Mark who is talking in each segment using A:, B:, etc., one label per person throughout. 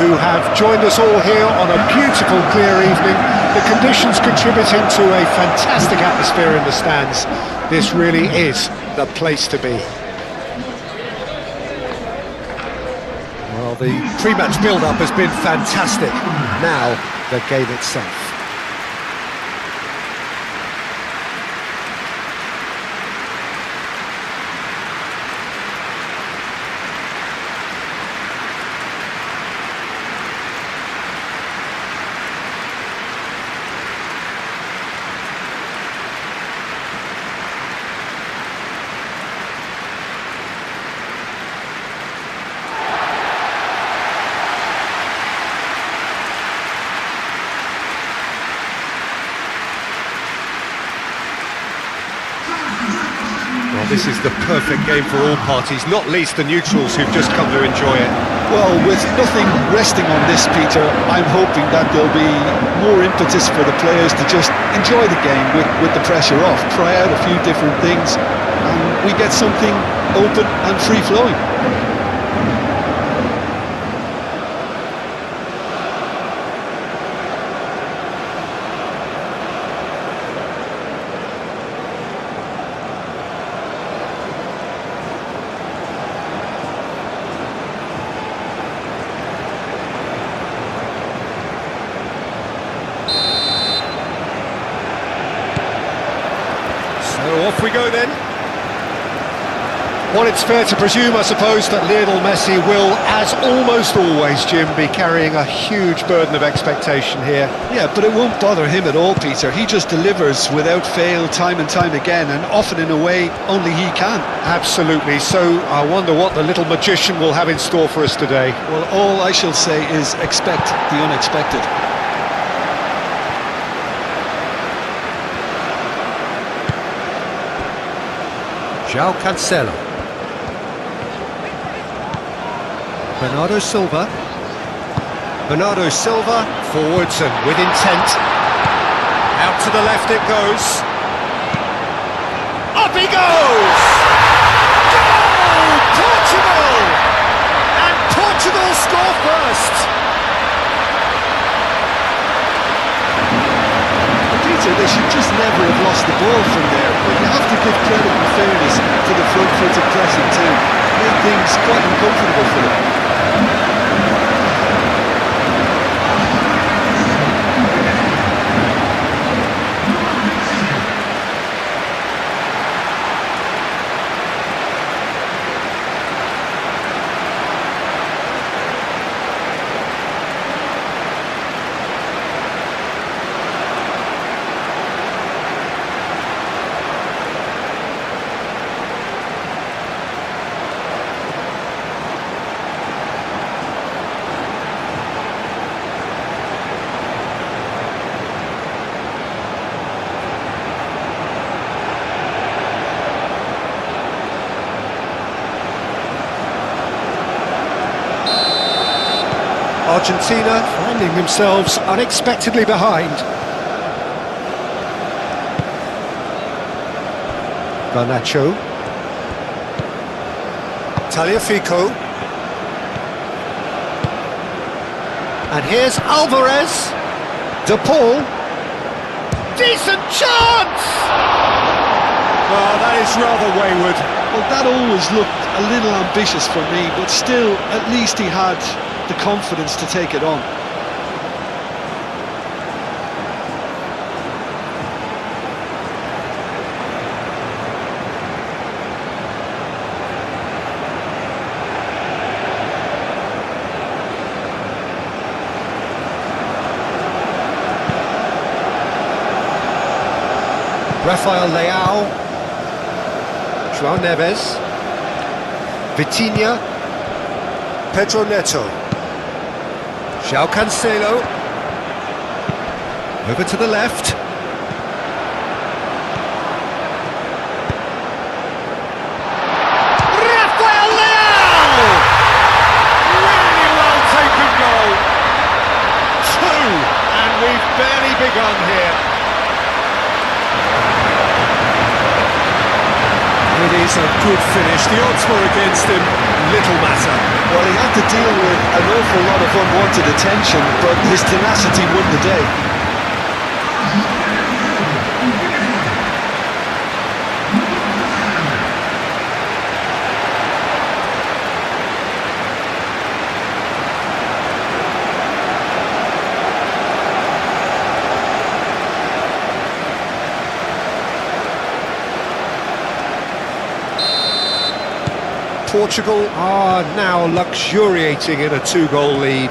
A: who have joined us all here on a beautiful, clear evening. The conditions contributing to a fantastic atmosphere in the stands. This really is the place to be. Well, the pre-match build-up has been fantastic. Now, the game itself. This is the perfect game for all parties, not least the neutrals who've just come to enjoy it.
B: Well, with nothing resting on this, Peter, I'm hoping that there'll be more impetus for the players to just enjoy the game with the pressure off, try out a few different things, and we get something open and free-flowing.
A: So off we go then. Well, it's fair to presume, I suppose, that Lionel Messi will, as almost always, Jim, be carrying a huge burden of expectation here.
B: Yeah, but it won't bother him at all, Peter. He just delivers without fail time and time again, and often in a way only he can.
A: Absolutely. So I wonder what the little magician will have in store for us today.
B: Well, all I shall say is expect the unexpected.
A: João Cancelo. Bernardo Silva. Bernardo Silva, forwards and with intent. Out to the left it goes. Up he goes! Goal! Portugal! And Portugal score first!
B: Peter, they should just never have lost the ball from there, but you have to give credit and fairness to the front-footed pressing too. Made things quite uncomfortable for them.
A: Argentina finding themselves unexpectedly behind. Garnacho. Tagliafico. And here's Alvarez. De Paul. Decent chance! Well, that is rather wayward.
B: Well, that always looked a little ambitious for me, but still, at least he had the confidence to take it on.
A: Rafael Leao. João Neves. Vitinha. Pedro Neto. João Cancelo. Over to the left. Rafael Leao! Really well taken goal. 2, and we've barely begun here. It is is a good finish. The odds were against him, little matter.
B: Well, he had to deal with an awful lot of unwanted attention, but his tenacity won the day.
A: Portugal are now luxuriating in a two-goal lead.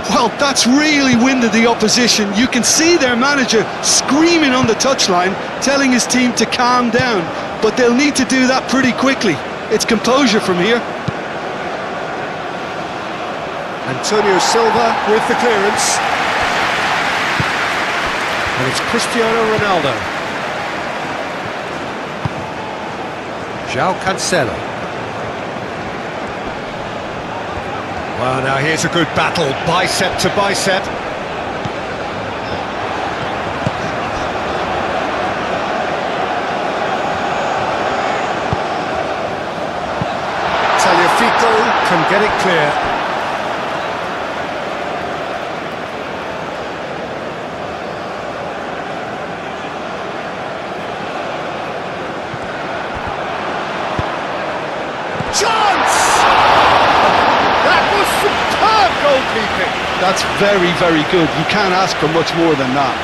B: Well, that's really winded the opposition. You can see their manager screaming on the touchline, telling his team to calm down. But they'll need to do that pretty quickly. It's composure from here.
A: Antonio Silva with the clearance. And it's Cristiano Ronaldo. João Cancelo. Well, now here's a good battle, bicep to bicep. Tagliafico can get it clear. Goalkeeping.
B: That's very, very good. You can't ask for much more than that.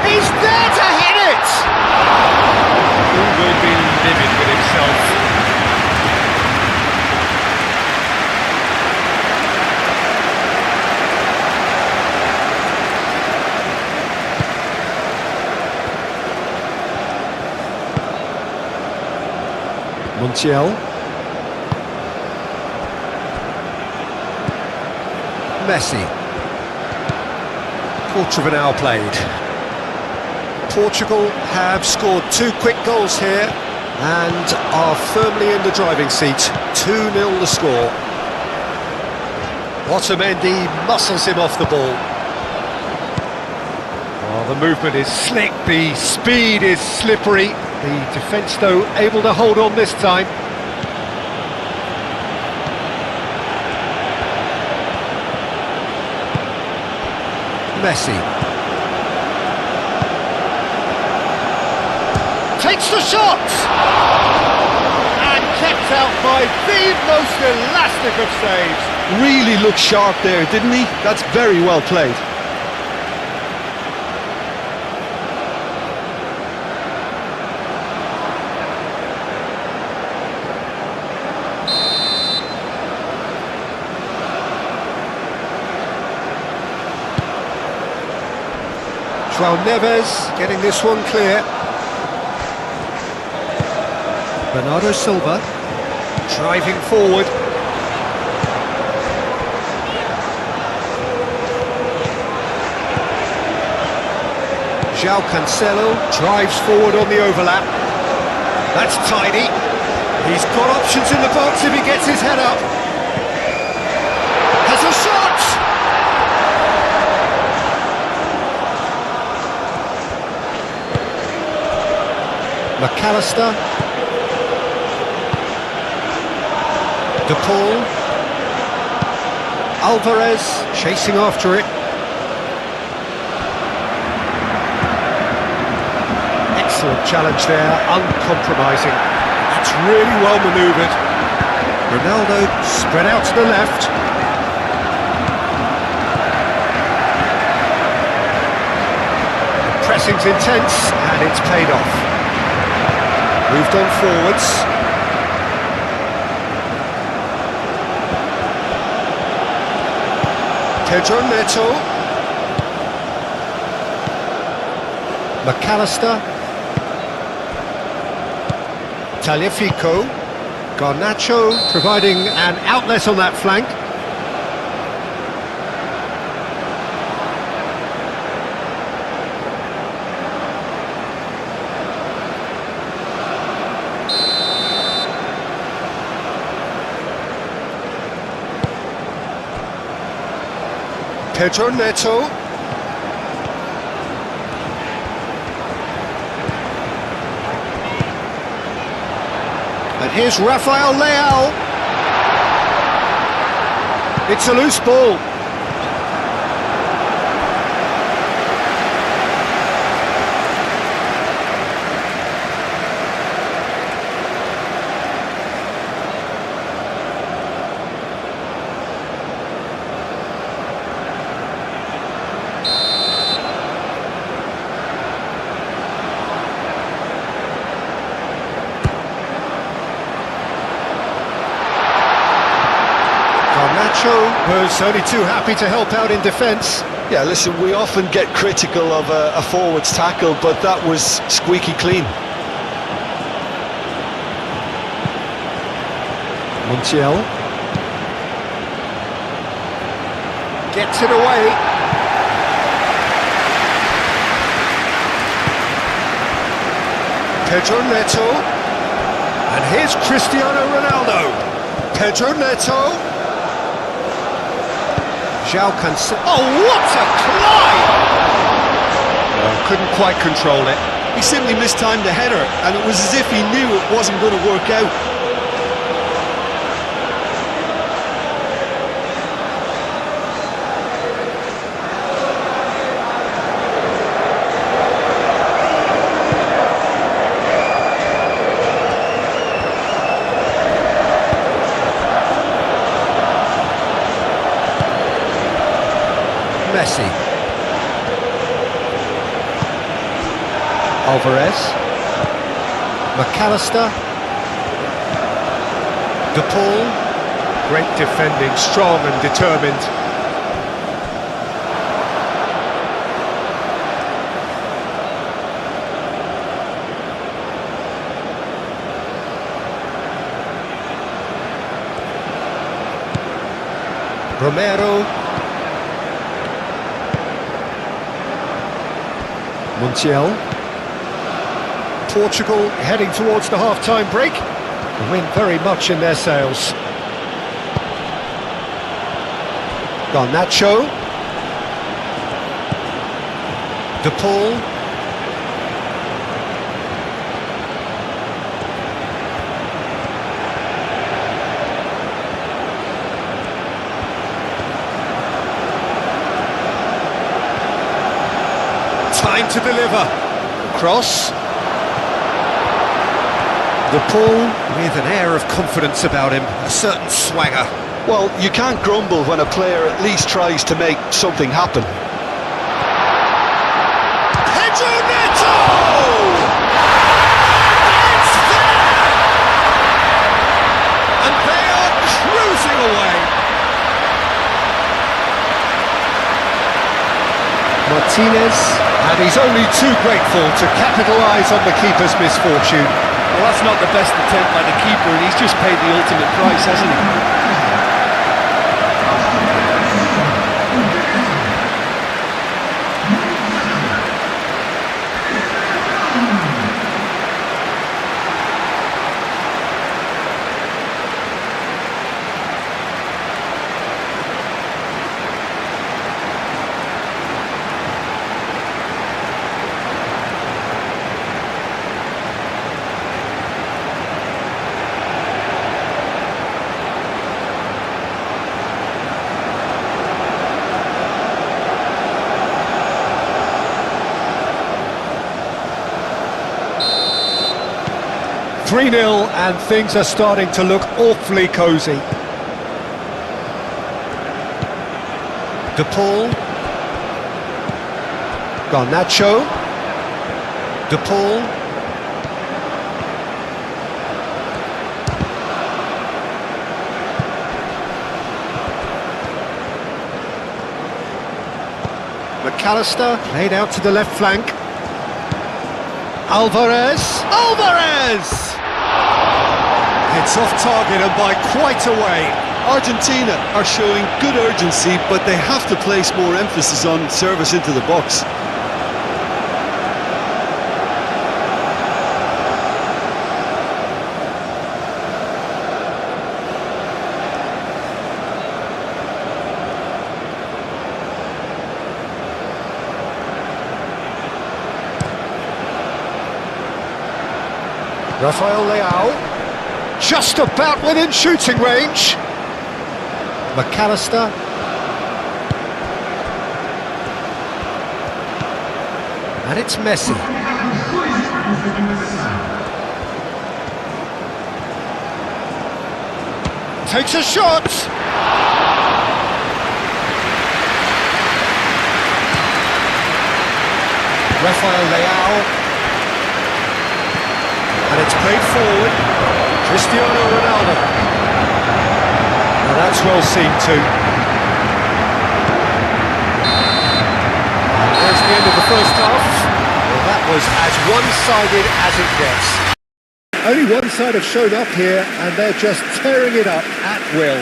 A: He's there to hit it! He will be livid with himself. Montiel. Messi. Quarter of an hour played. Portugal have scored 2 quick goals here and are firmly in the driving seat. 2-0 the score. Otamendi muscles him off the ball. Oh, the movement is slick, the speed is slippery. The defence, though, able to hold on this time. Messi. Takes the shot! And kept out by the most elastic of saves.
B: Really looked sharp there, didn't he? That's very well played.
A: João Neves getting this one clear. Bernardo Silva driving forward. João Cancelo drives forward on the overlap. That's tidy. He's got options in the box if he gets his head up. Has a shot! McAllister. De Paul. Alvarez chasing after it. Excellent challenge there, uncompromising. That's really well manoeuvred. Ronaldo spread out to the left. The pressing's intense and it's paid off. Moved on forwards. Pedro Neto. McAllister. Tagliafico. Garnacho providing an outlet on that flank. Pedro Neto. And here's Rafael Leao. It's a loose ball. Was only too happy to help out in defence.
B: Yeah, listen, we often get critical of a forward's tackle, but that was squeaky clean.
A: Montiel gets it away. Pedro Neto. And here's Cristiano Ronaldo. Pedro Neto. João Cancelo. Oh, what a climb! Well, couldn't quite control it.
B: He simply mistimed the header, and it was as if he knew it wasn't going to work out.
A: Messi. Alvarez. McAllister. De Paul. Great defending, strong and determined. Romero. Montiel. Portugal heading towards the half-time break. The wind very much in their sails. Garnacho. De Paul. Time to deliver. Cross. De Paul with an air of confidence about him, a certain swagger.
B: Well, you can't grumble when a player at least tries to make something happen.
A: Pedro Neto! It's there! And they are cruising away. Martinez, and he's only too grateful to capitalise on the keeper's misfortune.
C: Well, that's not the best attempt by the keeper, and he's just paid the ultimate price, hasn't he?
A: 3-0 and things are starting to look awfully cosy. De Paul. Garnacho. De Paul. McAllister played out to the left flank. Alvarez. Alvarez! It's off target and by quite a way.
B: Argentina are showing good urgency, but they have to place more emphasis on service into the box.
A: Rafael Leao, just about within shooting range. McAllister. And it's Messi. Takes a shot. Rafael Leao. And it's played forward. Cristiano Ronaldo. Now that's well seen too. And there's the end of the first half. Well, that was as one-sided as it gets. Only one side have shown up here, and they're just tearing it up at will.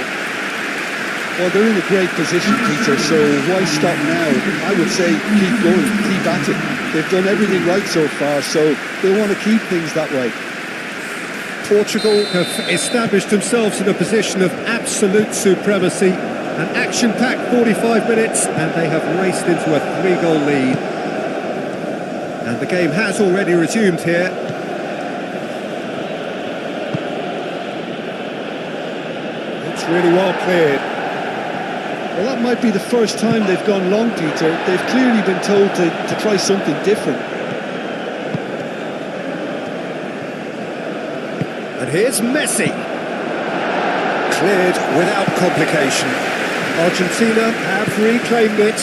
B: Well, they're in a great position, Peter, so why stop now? I would say keep going, keep at it. They've done everything right so far, so they want to keep things that way.
A: Portugal have established themselves in a position of absolute supremacy. An action-packed 45 minutes, and they have raced into a 3-goal lead. And the game has already resumed here. It's really well cleared.
B: Well, that might be the first time they've gone long, Peter. They've clearly been told to try something different.
A: And here's Messi. Cleared without complication. Argentina have reclaimed it.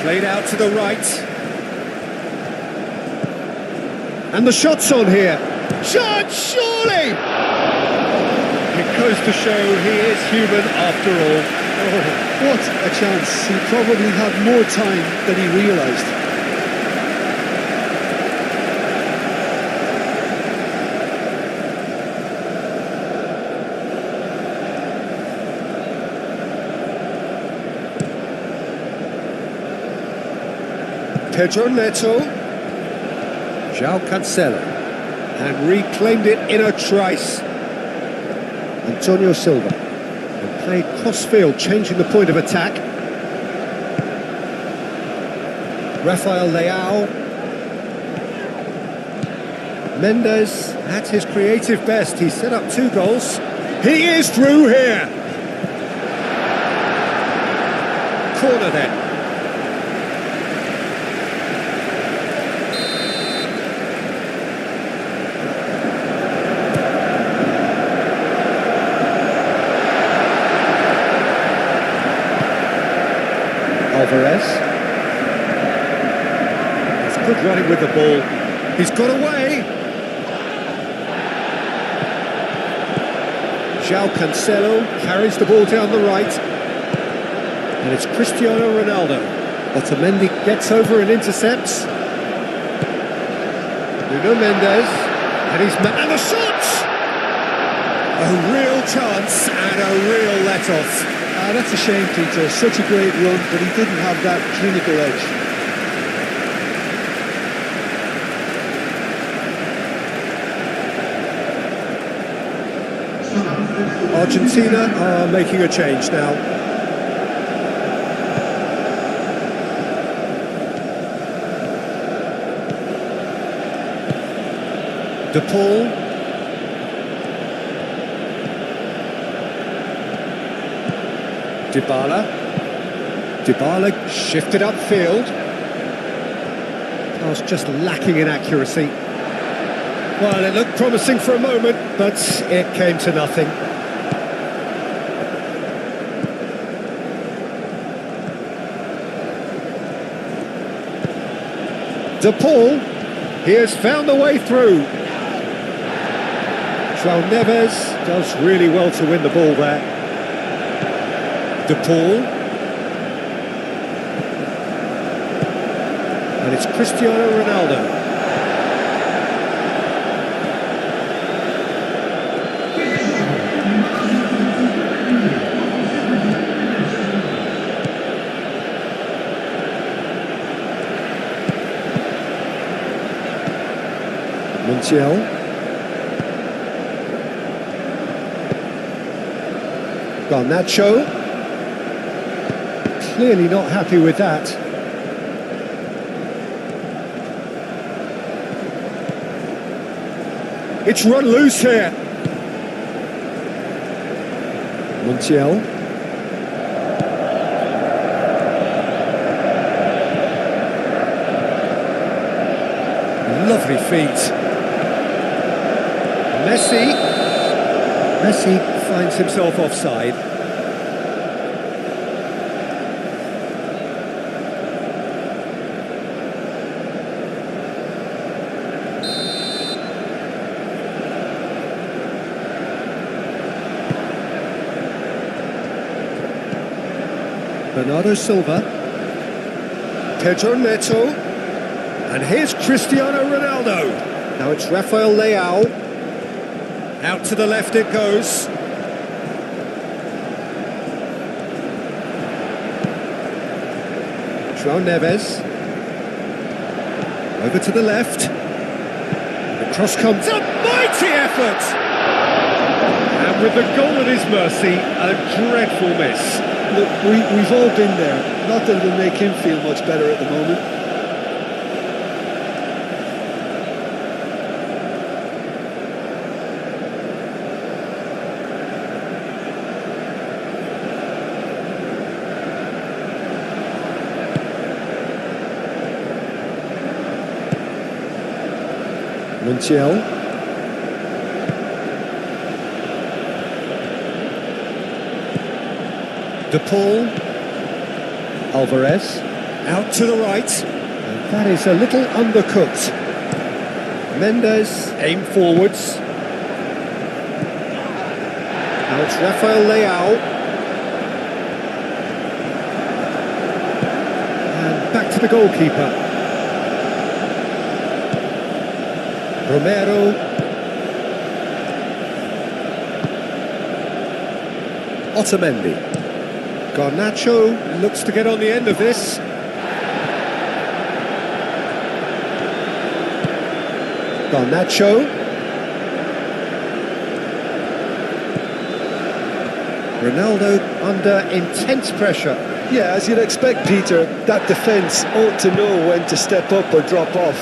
A: Played out to the right. And the shot's on here. Shot, surely! It goes to show he is human after all.
B: Oh, what a chance. He probably had more time than he realised.
A: Pedro Neto. João Cancelo. And reclaimed it in a trice. Antonio Silva. And played cross-field, changing the point of attack. Rafael Leao. Mendes at his creative best. He set up 2 goals. He is through here. Corner then. Alvarez. He's good running with the ball. He's got away. João Cancelo carries the ball down the right. And it's Cristiano Ronaldo. Otamendi gets over and intercepts. Nuno Mendes. And the shot! A real chance and a real let-off.
B: That's a shame, Peter. Such a great run, but he didn't have that clinical edge.
A: Argentina are making a change now. De Paul. Dybala shifted upfield. Pass just lacking in accuracy. Well, it looked promising for a moment, but it came to nothing. De Paul, he has found the way through. João Neves does really well to win the ball there. De Paul. And it's Cristiano Ronaldo. Montiel. Garnacho. Clearly not happy with that. It's run loose here. Montiel. Lovely feet. Messi finds himself offside. Bernardo Silva. Pedro Neto. And here's Cristiano Ronaldo. Now it's Rafael Leao. Out to the left it goes. João Neves. Over to the left. The cross comes up. Mighty effort! And with the goal at his mercy, a dreadful miss.
B: Look, we've all been there. Not that it'll make him feel much better at the moment.
A: Montiel. De Paul. Alvarez. Out to the right. And that is a little undercooked. Mendes. Aim forwards. Now it's Rafael Leao. And back to the goalkeeper. Romero. Otamendi. Garnacho looks to get on the end of this. Garnacho. Ronaldo under intense pressure.
B: Yeah, as you'd expect, Peter, that defence ought to know when to step up or drop off.